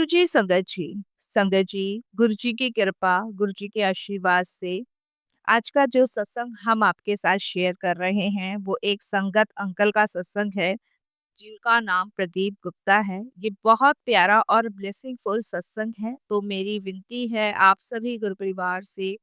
गुरुजी संगत जी, गुरु जी की कृपा, गुरु जी के आशीर्वाद से आज का जो सत्संग हम आपके साथ शेयर कर रहे हैं, वो एक संगत अंकल का सत्संग है, जिनका नाम प्रदीप गुप्ता है। ये बहुत प्यारा और ब्लेसिंगफुल सत्संग है, तो मेरी विनती है आप सभी गुरु परिवार से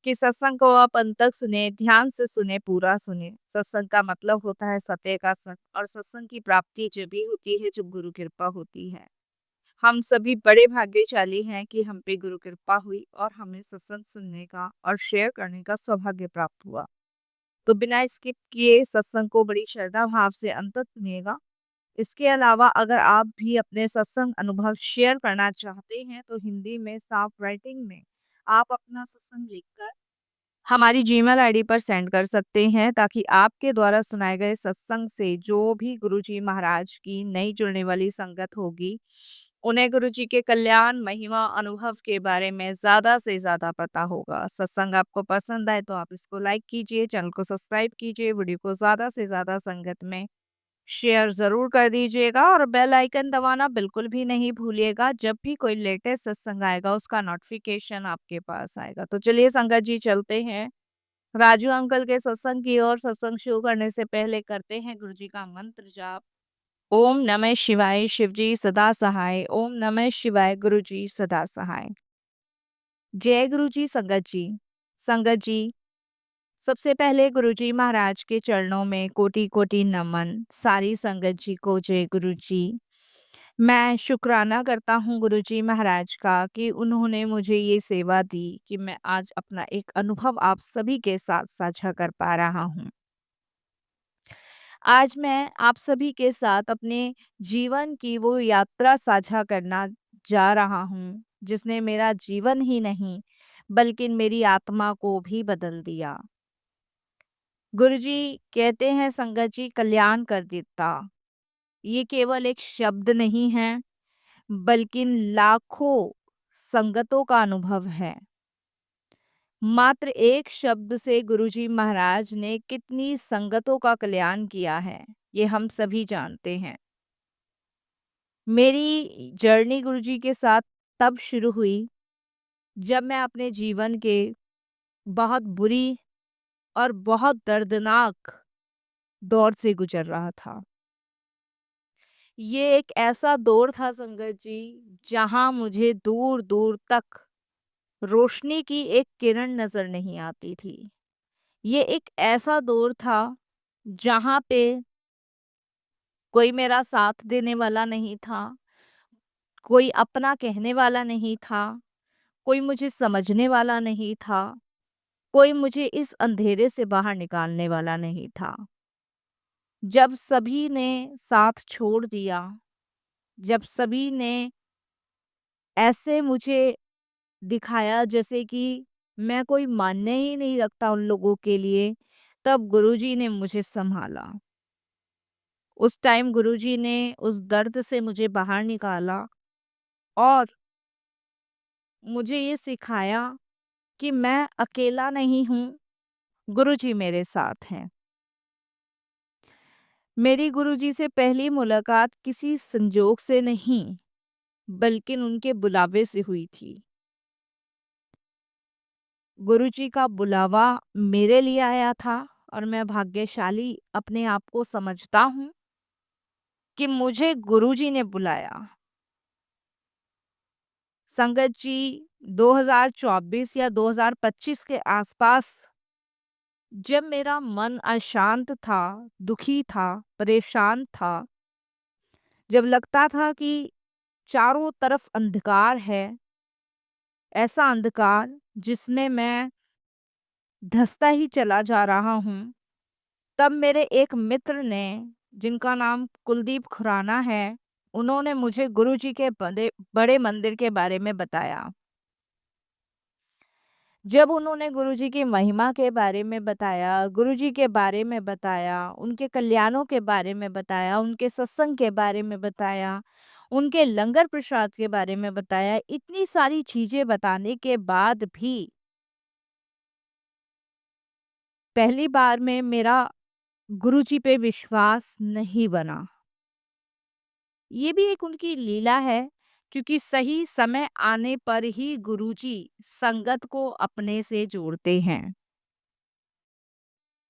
कि सत्संग को आप अंत तक सुने, ध्यान से सुने, पूरा सुने। सत्संग का मतलब होता है सत्य का संग और सत्संग की प्राप्ति जब भी होती है जब गुरु कृपा होती है। हम सभी बड़े भाग्यशाली हैं कि हम पे गुरु कृपा हुई और हमें सत्संग सुनने का और शेयर करने का सौभाग्य प्राप्त हुआ। तो बिना स्किप किए सत्संग को बड़ी श्रद्धा भाव से अंत तक सुनिएगा। इसके अलावा अगर आप भी अपने सत्संग अनुभव शेयर करना चाहते हैं तो हिंदी में साफ राइटिंग में आप अपना सत्संग लिखकर हमारी जीमेल आईडी पर सेंड कर सकते हैं, ताकि आपके द्वारा सुनाए गए सत्संग से जो भी गुरुजी महाराज की नई जुड़ने वाली संगत होगी, उन्हें गुरुजी के कल्याण, महिमा, अनुभव के बारे में ज़्यादा से ज़्यादा पता होगा। सत्संग आपको पसंद आए तो आप इसको लाइक कीजिए, चैनल को सब्सक्राइब कीजिए, वीडियो को ज़्यादा से ज़्यादा संगत में शेयर ज़रूर कर दीजिएगा और बेल आइकन दबाना बिल्कुल भी नहीं भूलिएगा। जब भी कोई लेटेस्ट सत्संग आएगा उसका नोटिफिकेशन आपके पास आएगा। तो चलिए संगत जी चलते हैं राजू अंकल के सत्संग की ओर। सत्संग शुरू करने से पहले करते हैं गुरु जी का मंत्र जाप। ओम नमः शिवाय, शिव जी सदा सहाय। ओम नमः शिवाय, गुरु जी सदा सहाय। जय गुरु जी। संगत जी सबसे पहले गुरुजी महाराज के चरणों में कोटि कोटि नमन। सारी संगत जी को जय गुरु जी। मैं शुक्राना करता हूँ गुरुजी महाराज का कि उन्होंने मुझे ये सेवा दी कि मैं आज अपना एक अनुभव आप सभी के साथ साझा कर पा रहा हूँ। आज मैं आप सभी के साथ अपने जीवन की वो यात्रा साझा करना जा रहा हूँ, जिसने मेरा जीवन ही नहीं बल्कि मेरी आत्मा को भी बदल दिया। गुरुजी कहते हैं संगत जी कल्याण कर देता। ये केवल एक शब्द नहीं है बल्कि लाखों संगतों का अनुभव है। मात्र एक शब्द से गुरुजी महाराज ने कितनी संगतों का कल्याण किया है, ये हम सभी जानते हैं। मेरी जर्नी गुरुजी के साथ तब शुरू हुई जब मैं अपने जीवन के बहुत बुरी और बहुत दर्दनाक दौर से गुजर रहा था। ये एक ऐसा दौर था संगत जी, जहां मुझे दूर दूर तक रोशनी की एक किरण नजर नहीं आती थी। ये एक ऐसा दौर था जहां पे कोई मेरा साथ देने वाला नहीं था, कोई अपना कहने वाला नहीं था, कोई मुझे समझने वाला नहीं था, कोई मुझे इस अंधेरे से बाहर निकालने वाला नहीं था। जब सभी ने साथ छोड़ दिया, जब सभी ने ऐसे मुझे दिखाया जैसे कि मैं कोई मायने ही नहीं रखता उन लोगों के लिए, तब गुरुजी ने मुझे संभाला। उस टाइम गुरुजी ने उस दर्द से मुझे बाहर निकाला और मुझे ये सिखाया कि मैं अकेला नहीं हूँ, गुरुजी मेरे साथ हैं। मेरी गुरुजी से पहली मुलाकात किसी संजोग से नहीं बल्कि उनके बुलावे से हुई थी। गुरुजी का बुलावा मेरे लिए आया था और मैं भाग्यशाली अपने आप को समझता हूँ कि मुझे गुरुजी ने बुलाया। संगत जी 2024 या 2025 के आसपास जब मेरा मन अशांत था, दुखी था, परेशान था, जब लगता था कि चारों तरफ अंधकार है, ऐसा अंधकार जिसमें मैं धंसता ही चला जा रहा हूँ, तब मेरे एक मित्र ने, जिनका नाम कुलदीप खुराना है, उन्होंने मुझे गुरुजी के बड़े बड़े मंदिर के बारे में बताया। जब उन्होंने गुरुजी की महिमा के बारे में बताया, गुरुजी के बारे में बताया, उनके कल्याणों के बारे में बताया, उनके सत्संग के बारे में बताया, उनके लंगर प्रसाद के बारे में बताया, इतनी सारी चीजें बताने के बाद भी पहली बार में मेरा गुरुजी पे विश्वास नहीं बना। ये भी एक उनकी लीला है क्योंकि सही समय आने पर ही गुरुजी संगत को अपने से जोड़ते हैं।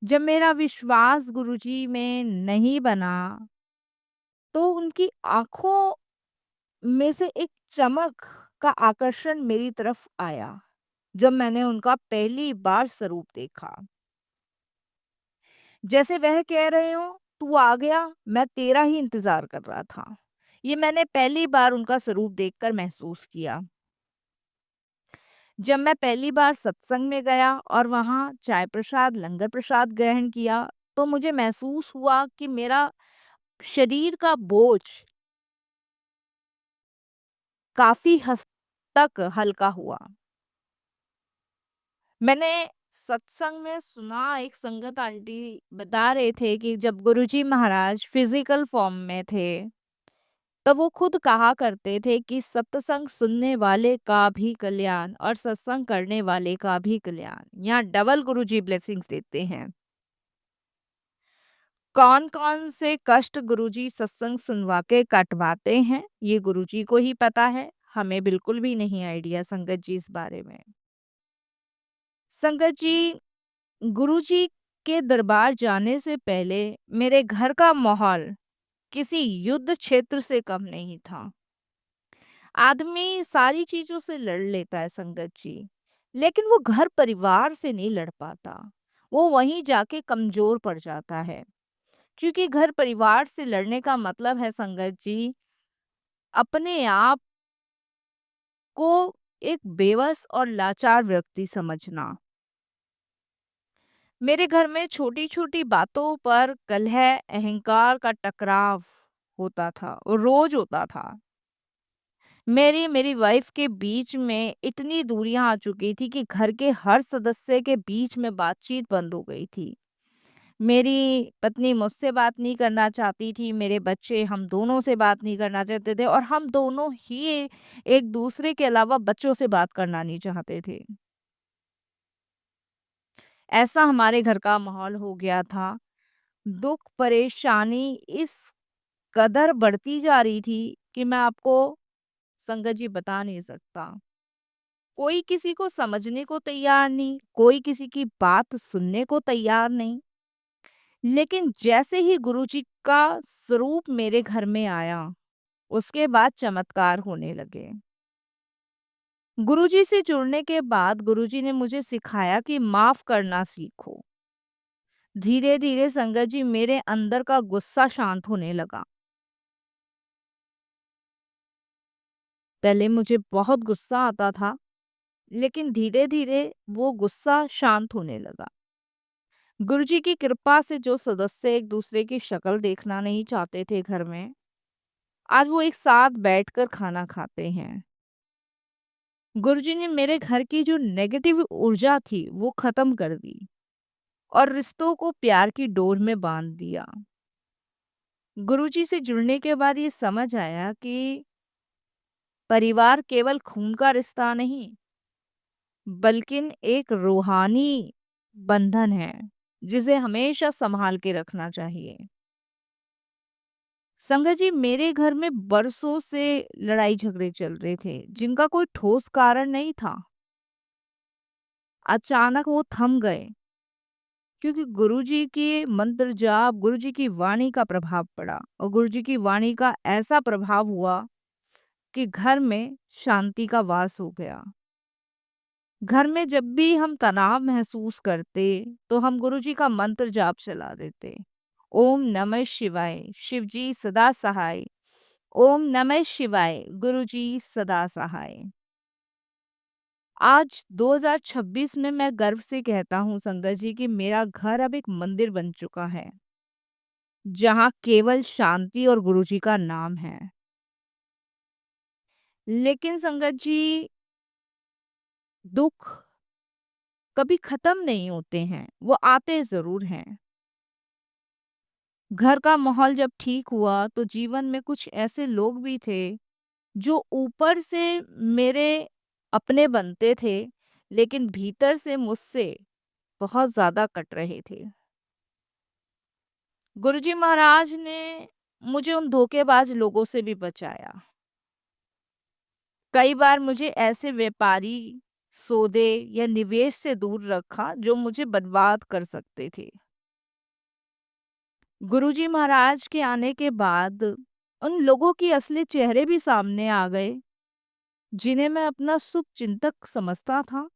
जब मेरा विश्वास गुरुजी में नहीं बना, तो उनकी आँखों में से एक चमक का आकर्षण मेरी तरफ आया, जब मैंने उनका पहली बार स्वरूप देखा। जैसे वह कह रहे हों, "तू आ गया, मैं तेरा ही इंतज़ार कर रहा था।" ये मैंने पहली बार उनका स्वरूप देखकर महसूस किया। जब मैं पहली बार सत्संग में गया और वहाँ चाय प्रसाद, लंगर प्रसाद ग्रहण किया, तो मुझे महसूस हुआ कि मेरा शरीर का बोझ काफ़ी हद तक हल्का हुआ। मैंने सत्संग में सुना, एक संगत आंटी बता रहे थे कि जब गुरुजी महाराज फिजिकल फॉर्म में थे, तब वो खुद कहा करते थे कि सत्संग सुनने वाले का भी कल्याण और सत्संग करने वाले का भी कल्याण। यहाँ डबल गुरुजी ब्लेसिंग्स देते हैं। कौन कौन से कष्ट गुरुजी सत्संग सुनवा के कटवाते हैं, ये गुरुजी को ही पता है। हमें बिल्कुल भी नहीं आइडिया संगत जी इस बारे में। संगत जी, गुरुजी के दरबार जाने से पहले मेरे घर का माहौल किसी युद्ध क्षेत्र से कम नहीं था। आदमी सारी चीजों से लड़ लेता है संगत जी, लेकिन वो घर परिवार से नहीं लड़ पाता। वो वहीं जाके कमजोर पड़ जाता है, क्योंकि घर परिवार से लड़ने का मतलब है संगत जी, अपने आप को एक बेबस और लाचार व्यक्ति समझना। मेरे घर में छोटी-छोटी बातों पर कलह, अहंकार का टकराव होता था और रोज होता था। मेरी मेरी वाइफ के बीच में इतनी दूरियां आ चुकी थी कि घर के हर सदस्य के बीच में बातचीत बंद हो गई थी। मेरी पत्नी मुझसे बात नहीं करना चाहती थी, मेरे बच्चे हम दोनों से बात नहीं करना चाहते थे और हम दोनों ही एक दूसरे के अलावा बच्चों से बात करना नहीं चाहते थे। ऐसा हमारे घर का माहौल हो गया था। दुख, परेशानी इस कदर बढ़ती जा रही थी कि मैं आपको संगत जी बता नहीं सकता। कोई किसी को समझने को तैयार नहीं, कोई किसी की बात सुनने को तैयार नहीं। लेकिन जैसे ही गुरुजी का स्वरूप मेरे घर में आया, उसके बाद चमत्कार होने लगे। गुरुजी से जुड़ने के बाद गुरुजी ने मुझे सिखाया कि माफ करना सीखो। धीरे-धीरे संगत जी मेरे अंदर का गुस्सा शांत होने लगा। पहले मुझे बहुत गुस्सा आता था, लेकिन धीरे-धीरे वो गुस्सा शांत होने लगा। गुरुजी की कृपा से जो सदस्य एक दूसरे की शक्ल देखना नहीं चाहते थे घर में, आज वो एक साथ बैठकर खाना खाते हैं। गुरुजी ने मेरे घर की जो नेगेटिव ऊर्जा थी, वो खत्म कर दी और रिश्तों को प्यार की डोर में बांध दिया। गुरुजी से जुड़ने के बाद ये समझ आया कि परिवार केवल खून का रिश्ता नहीं, बल्कि एक रूहानी बंधन है, जिसे हमेशा संभाल के रखना चाहिए। संगत जी, मेरे घर में बरसों से लड़ाई झगड़े चल रहे थे, जिनका कोई ठोस कारण नहीं था। अचानक वो थम गए, क्योंकि गुरुजी के मंत्र जाप, गुरुजी की वाणी का प्रभाव पड़ा और गुरुजी की वाणी का ऐसा प्रभाव हुआ कि घर में शांति का वास हो गया। घर में जब भी हम तनाव महसूस करते, तो हम गुरुजी का मंत्र जाप चला देते। ओम नमः शिवाय, शिवजी सदा सहाय। ओम नमः शिवाय, गुरुजी सदा सहाय। आज 2026 में मैं गर्व से कहता हूँ संगत जी कि मेरा घर अब एक मंदिर बन चुका है, जहाँ केवल शांति और गुरुजी का नाम है। लेकिन संगत जी, दुख कभी खत्म नहीं होते हैं, वो आते जरूर हैं। घर का माहौल जब ठीक हुआ, तो जीवन में कुछ ऐसे लोग भी थे जो ऊपर से मेरे अपने बनते थे, लेकिन भीतर से मुझसे बहुत ज्यादा कट रहे थे। गुरुजी महाराज ने मुझे उन धोखेबाज लोगों से भी बचाया। कई बार मुझे ऐसे व्यापारी, सौदे या निवेश से दूर रखा जो मुझे बर्बाद कर सकते थे। गुरुजी महाराज के आने के बाद उन लोगों की असली चेहरे भी सामने आ गए, जिन्हें मैं अपना शुभ चिंतक समझता था,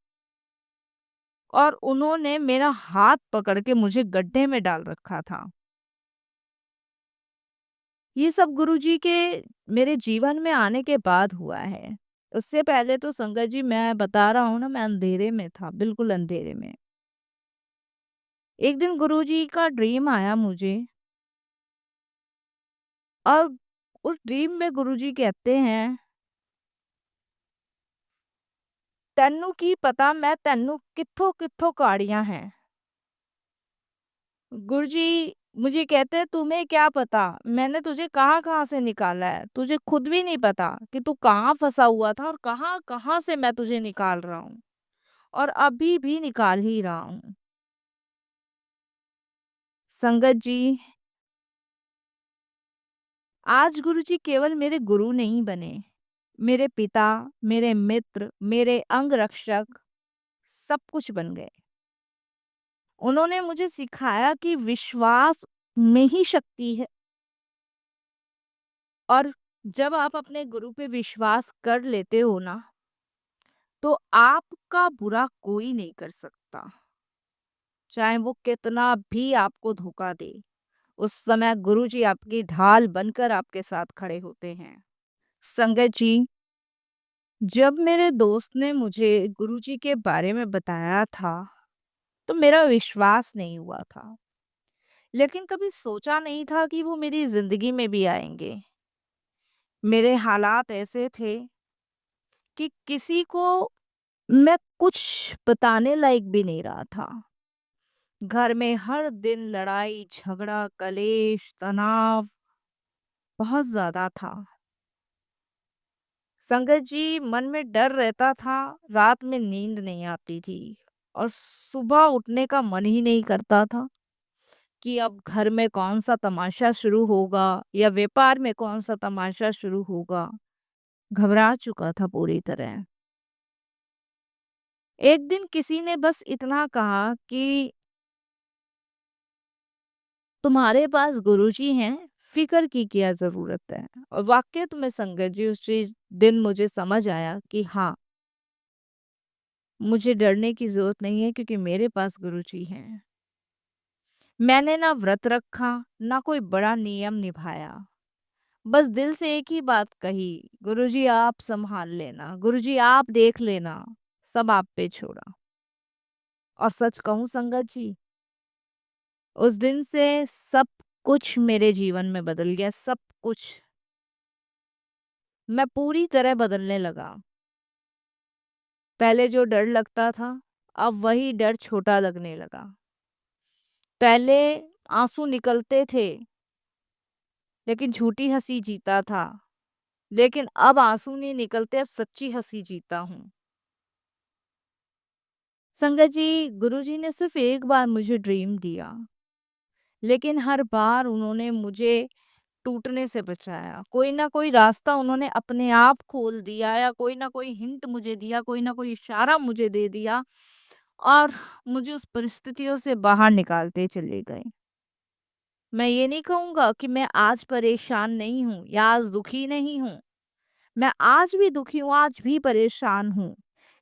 और उन्होंने मेरा हाथ पकड़ के मुझे गड्ढे में डाल रखा था। ये सब गुरुजी के मेरे जीवन में आने के बाद हुआ है। उससे पहले तो संगत जी, मैं बता रहा हूँ ना, मैं अंधेरे में था, बिल्कुल अंधेरे में। एक दिन गुरुजी का ड्रीम आया मुझे, और उस ड्रीम में गुरुजी कहते हैं, "ਤੈਨੂੰ ਕੀ पता मैं ਤੈਨੂੰ कित्थों कित्थों काड़ियां हैं।" गुरुजी मुझे कहते हैं, तुम्हें क्या पता मैंने तुझे कहाँ कहाँ से निकाला है, तुझे खुद भी नहीं पता कि तू कहाँ फंसा हुआ था और कहाँ कहाँ से मैं तुझे निकाल रहा हूँ, और अभी भी निकाल ही रहा हूँ। संगत जी, आज गुरुजी केवल मेरे गुरु नहीं बने, मेरे पिता, मेरे मित्र, मेरे अंग रक्षक, सब कुछ बन गए। उन्होंने मुझे सिखाया कि विश्वास में ही शक्ति है, और जब आप अपने गुरु पे विश्वास कर लेते हो ना, तो आपका बुरा कोई नहीं कर सकता। चाहे वो कितना भी आपको धोखा दे, उस समय गुरुजी आपकी ढाल बनकर आपके साथ खड़े होते हैं। संगत जी, जब मेरे दोस्त ने मुझे गुरुजी के बारे में बताया था, तो मेरा विश्वास नहीं हुआ था। लेकिन कभी सोचा नहीं था कि वो मेरी जिंदगी में भी आएंगे। मेरे हालात ऐसे थे कि किसी को मैं कुछ बताने लायक भी नहीं रहा था। घर में हर दिन लड़ाई, झगड़ा, कलेश, तनाव बहुत ज्यादा था। संगत जी, मन में डर रहता था, रात में नींद नहीं आती थी, और सुबह उठने का मन ही नहीं करता था कि अब घर में कौन सा तमाशा शुरू होगा या व्यापार में कौन सा तमाशा शुरू होगा। घबरा चुका था पूरी तरह। एक दिन किसी ने बस इतना कहा कि तुम्हारे पास गुरुजी हैं, फिक्र की क्या जरूरत है। और वाकई में संगत जी, उस चीज दिन मुझे समझ आया कि हाँ, मुझे डरने की जरूरत नहीं है, क्योंकि मेरे पास गुरुजी हैं। मैंने ना व्रत रखा, ना कोई बड़ा नियम निभाया, बस दिल से एक ही बात कही, गुरुजी आप संभाल लेना, गुरुजी आप देख लेना, सब आप पे छोड़ा। और सच कहूं संगत जी, उस दिन से सब कुछ मेरे जीवन में बदल गया, सब कुछ। मैं पूरी तरह बदलने लगा। पहले जो डर लगता था, अब वही डर छोटा लगने लगा। पहले आंसू निकलते थे, लेकिन झूठी हंसी जीता था। लेकिन अब आंसू नहीं निकलते, अब सच्ची हंसी जीता हूँ। संगत जी, गुरुजी ने सिर्फ एक बार मुझे ड्रीम दिया, लेकिन हर बार उन्होंने मुझे टूटने से बचाया। कोई ना कोई रास्ता उन्होंने अपने आप खोल दिया, या कोई ना कोई हिंट मुझे दिया, कोई ना कोई इशारा मुझे दे दिया, और मुझे उस परिस्थितियों से बाहर निकालते चले गए। मैं ये नहीं कहूँगा कि मैं आज परेशान नहीं हूँ या आज दुखी नहीं हूँ। मैं आज भी दुखी हूँ, आज भी परेशान हूँ,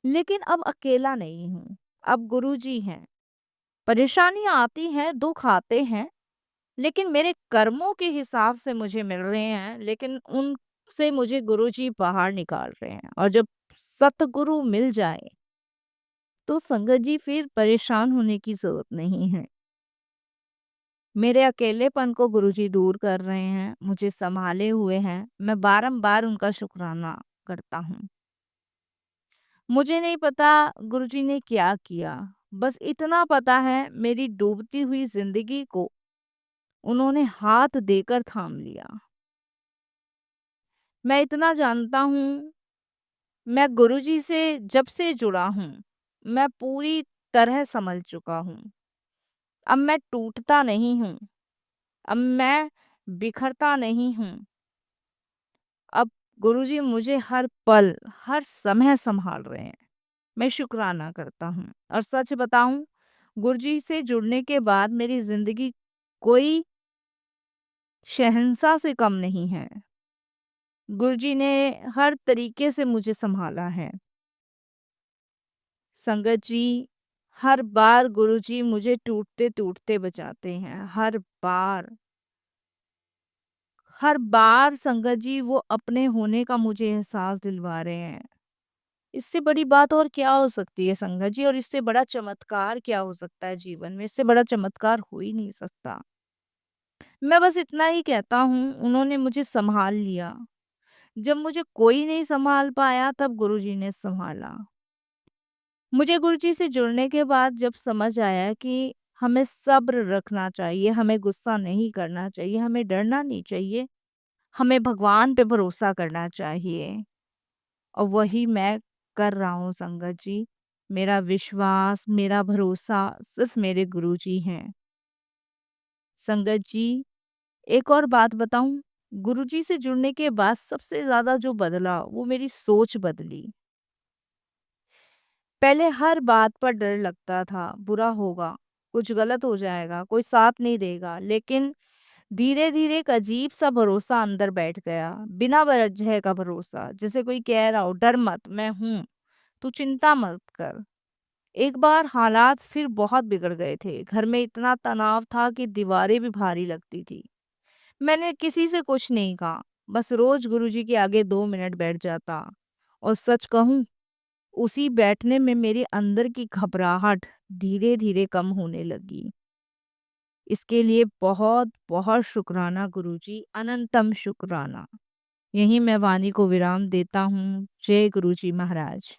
लेकिन अब अकेला नहीं हूँ। अब गुरुजी हैं। परेशानियाँ आती हैं, दुख आते हैं, लेकिन मेरे कर्मों के हिसाब से मुझे मिल रहे हैं, लेकिन उनसे मुझे गुरुजी बाहर निकाल रहे हैं। और जब सतगुरु मिल जाए, तो संगत जी फिर परेशान होने की जरूरत नहीं है। मेरे अकेलेपन को गुरुजी दूर कर रहे हैं, मुझे संभाले हुए हैं। मैं बारंबार उनका शुक्राना करता हूँ। मुझे नहीं पता गुरुजी ने क्या किया, बस इतना पता है मेरी डूबती हुई जिंदगी को उन्होंने हाथ देकर थाम लिया। मैं इतना जानता हूँ, मैं गुरुजी से जब से जुड़ा हूँ, मैं पूरी तरह संभल चुका हूँ। अब मैं टूटता नहीं हूँ, अब मैं बिखरता नहीं हूँ। अब गुरुजी मुझे हर पल, हर समय सँभाल रहे हैं। मैं शुक्राना करता हूँ और सच बताऊँ, गुरुजी से जुड़ने के बाद मेरी ज़िंदगी कोई शहंशाह से कम नहीं है। गुरुजी ने हर तरीके से मुझे सँभाला है। संगत जी, हर बार गुरुजी मुझे टूटते-टूटते बचाते हैं, हर बार। हर बार संगत जी वो अपने होने का मुझे एहसास दिलवा रहे हैं। इससे बड़ी बात और क्या हो सकती है संगत जी, और इससे बड़ा चमत्कार क्या हो सकता है जीवन में? इससे बड़ा चमत्कार हो ही नहीं सकता। मैं बस इतना ही कहता हूँ, उन्होंने मुझे सँभाल लिया। जब मुझे कोई नहीं सँभाल पाया तब गुरुजी ने सँभाला। मुझे गुरुजी से जुड़ने के बाद जब समझ आया कि हमें सब्र रखना चाहिए, हमें गुस्सा नहीं करना चाहिए, हमें डरना नहीं चाहिए, हमें भगवान पे भरोसा करना चाहिए, और वही मैं कर रहा हूँ संगत जी। मेरा विश्वास, मेरा भरोसा सिर्फ़ मेरे गुरुजी हैं। संगत जी, एक और बात बताऊँ, गुरुजी से जुड़ने के बाद सबसे ज़्यादा जो बदला वो मेरी सोच बदली। पहले हर बात पर डर लगता था, बुरा होगा, कुछ गलत हो जाएगा, कोई साथ नहीं देगा। लेकिन धीरे-धीरे एक अजीब-सा भरोसा अंदर बैठ गया, बिना वजह का भरोसा। जैसे कोई कह रहा हो, "डर मत, मैं हूँ, तू चिंता मत कर।" एक बार हालात फिर बहुत बिगड़ गए थे। घर में इतना तनाव था कि दीवारें भी भारी लगती थी। मैंने किसी से कुछ नहीं कहा, बस रोज़ गुरुजी के आगे 2 मिनट बैठ जाता, और सच कहूँ, उसी बैठने में मेरे अंदर की घबराहट धीरे-धीरे कम होने लगी। इसके लिए बहुत-बहुत शुक्राना गुरुजी, अनंतम शुक्राना। यहीं मैं वाणी को विराम देता हूँ। जय गुरुजी महाराज।